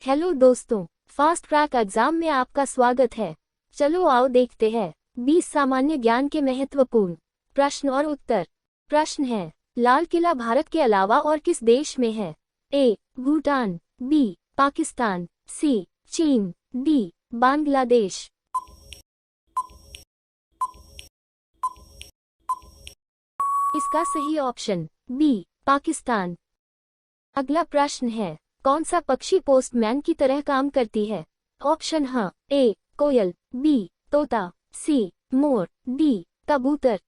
Hello दोस्तों, fast track exam में आपका स्वागत है। चलो आओ देखते हैं 20 सामान्य ज्ञान के महत्वपूर्ण प्रश्न और उत्तर। प्रश्न है, लाल किला भारत के अलावा और किस देश में है? ए. भूटान, बी. पाकिस्तान, सी. चीन, डी. बांग्लादेश। इसका सही ऑप्शन बी. पाकिस्तान। अगला प्रश्न है, कौन सा पक्षी पोस्टमैन की तरह काम करती है? ऑप्शन हाँ, ए. कोयल, बी. तोता, सी. मोर, डी. कबूतर।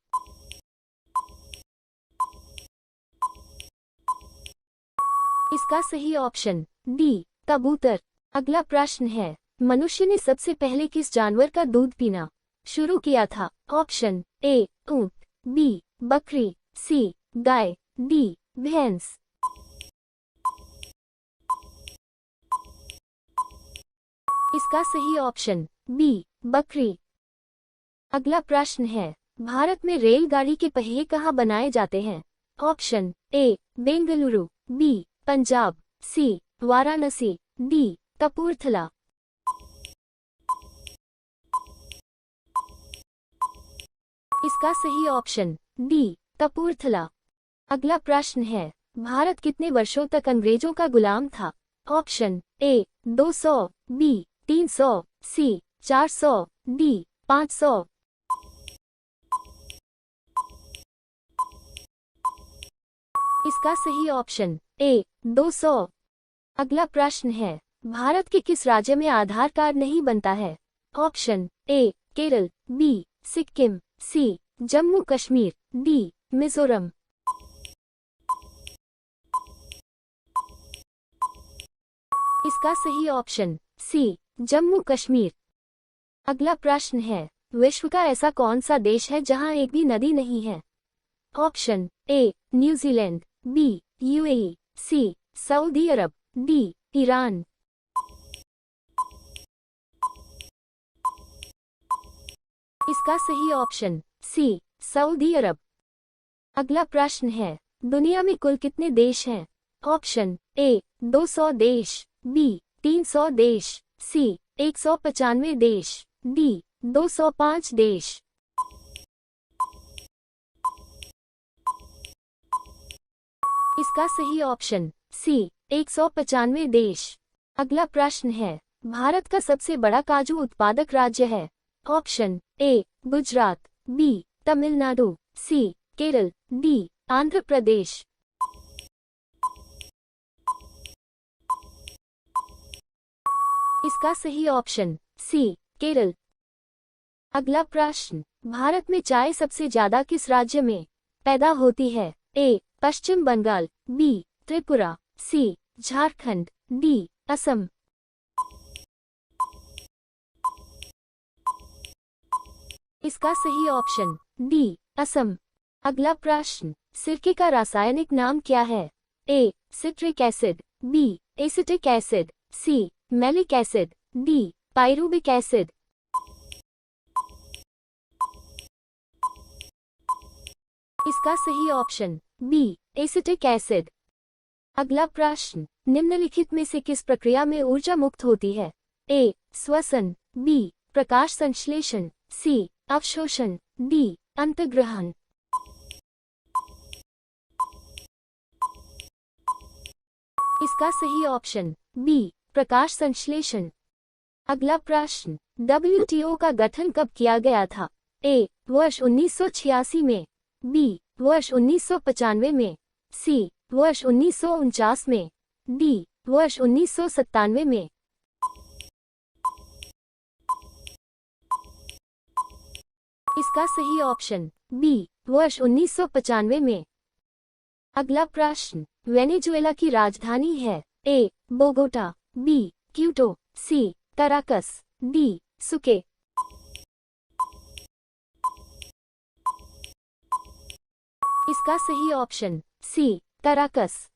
इसका सही ऑप्शन डी. कबूतर। अगला प्रश्न है, मनुष्य ने सबसे पहले किस जानवर का दूध पीना शुरू किया था? ऑप्शन ए. ऊंट, बी. बकरी, सी. गाय, डी. भैंस। इसका सही ऑप्शन बी. बकरी। अगला प्रश्न है, भारत में रेलगाड़ी के पहिए कहाँ बनाए जाते हैं? Option A. Bengaluru, B. Punjab, C. Varanasi, D. Kapurthala. इसका सही ऑप्शन डी. कपूरथला। अगला प्रश्न है, भारत कितने वर्षों तक अंग्रेजों का गुलाम था? Option A. 200, B. 300, C. 400, D. 500। इसका सही ऑप्शन ए. 200। अगला प्रश्न है, भारत के किस राज्य में आधार कार्ड नहीं बनता है? Option A. Kerala, B. Sikkim, C. Jammu Kashmir, D. Mizoram. इसका सही ऑप्शन सी. जम्मू कश्मीर। अगला प्रश्न है, विश्व का ऐसा कौन सा देश है जहां एक भी नदी नहीं है? Option A. New Zealand, B. UAE, C. Saudi Arabia, D. Iran. इसका सही ऑप्शन सी. सऊदी अरब। अगला प्रश्न है, दुनिया में कुल कितने देश हैं? Option A. 200 देश, बी. 300 देश, सी. 195 देश, डी. 205 देश। इसका सही ऑप्शन सी. 195 देश। अगला प्रश्न है, भारत का सबसे बड़ा काजू उत्पादक राज्य है? Option A. Gujarat, B. Tamil Nadu, C. Kerala, D. Andhra Pradesh. इसका सही ऑप्शन सी. केरल। अगला प्रश्न, भारत में चाय सबसे ज्यादा किस राज्य में पैदा होती है? ए. पश्चिम बंगाल, बी. त्रिपुरा, सी. झारखंड, डी. असम। इसका सही ऑप्शन डी. असम। अगला प्रश्न, सिरके का रासायनिक नाम क्या है? A. Citric acid, B. Acetic acid, C. Malic acid, D. Pyruvic acid. इसका सही ऑप्शन बी. Acetic acid. अगला प्रश्न, निम्नलिखित में से किस प्रक्रिया में ऊर्जा मुक्त होती है? ए. श्वसन, बी. प्रकाश संश्लेषण, सी. अवशोषण, डी. अंतर्ग्रहण। इसका सही ऑप्शन बी. प्रकाश संश्लेषण। अगला प्रश्न, WTO का गठन कब किया गया था? ए. वर्ष 1986 में, बी. वर्ष 1995 में, सी. वर्ष 1949 में, डी. वर्ष 1997 में। इसका सही ऑप्शन बी. वर्ष 1995 में। अगला प्रश्न, वेनेजुएला की राजधानी है? A. Bogota, B. Quito, C. Caracas, D. Sucre. इसका सही ऑप्शन सी. कराकस।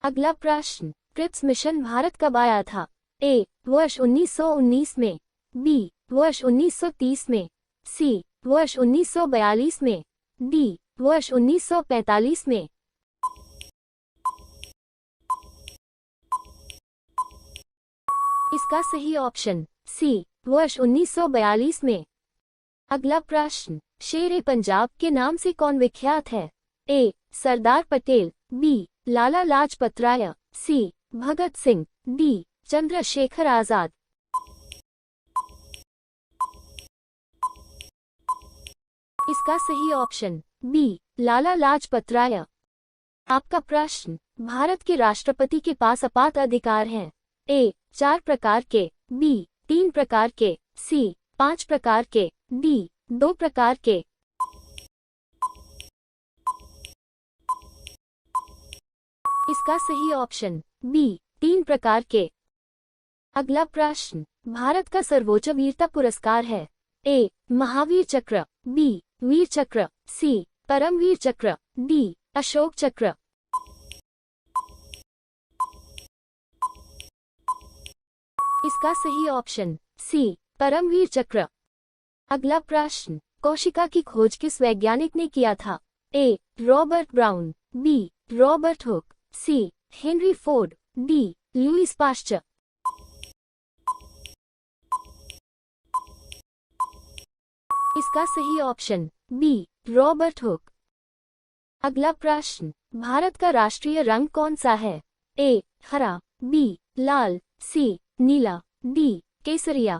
अगला प्रश्न, क्रिप्स मिशन भारत कब आया था? ए. वर्ष 1919 में, बी. वर्ष 1930 में, सी. वर्ष 1942 में, डी. वर्ष 1945 में। इसका सही ऑप्शन सी वर्ष 1942 में। अगला प्रश्न, शेर पंजाब के नाम से कौन विख्यात है? ए सरदार पटेल, बी लाला लाजपत राय, सी भगत सिंह, डी चंद्रशेखर आजाद। इसका सही ऑप्शन बी लाला लाजपत राय। आपका प्रश्न, भारत के राष्ट्रपति के पास अपात अधिकार हैं? ए 4 प्रकार के, बी 3 प्रकार के, सी 5 प्रकार के, डी 2 प्रकार के। इसका सही ऑप्शन बी 3 प्रकार के। अगला प्रश्न, भारत का सर्वोच्च वीरता पुरस्कार है? ए महावीर चक्र, बी वीर चक्र, सी परमवीर चक्र, डी अशोक चक्र। इसका सही ऑप्शन सी परमवीर चक्र। अगला प्रश्न, कोशिका की खोज किस वैज्ञानिक ने किया था? A Robert Brown, B Robert Hooke, C Henry Ford, D Louis Pasteur. इसका सही ऑप्शन बी रॉबर्ट हुक। अगला प्रश्न, भारत का राष्ट्रीय रंग कौन सा है? ए हरा, बी लाल, सी नीला, डी केसरिया।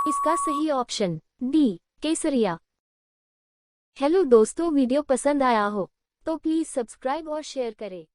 इसका सही ऑप्शन डी केसरिया। हेलो दोस्तों, वीडियो पसंद आया हो तो प्लीज सब्सक्राइब और शेयर करें।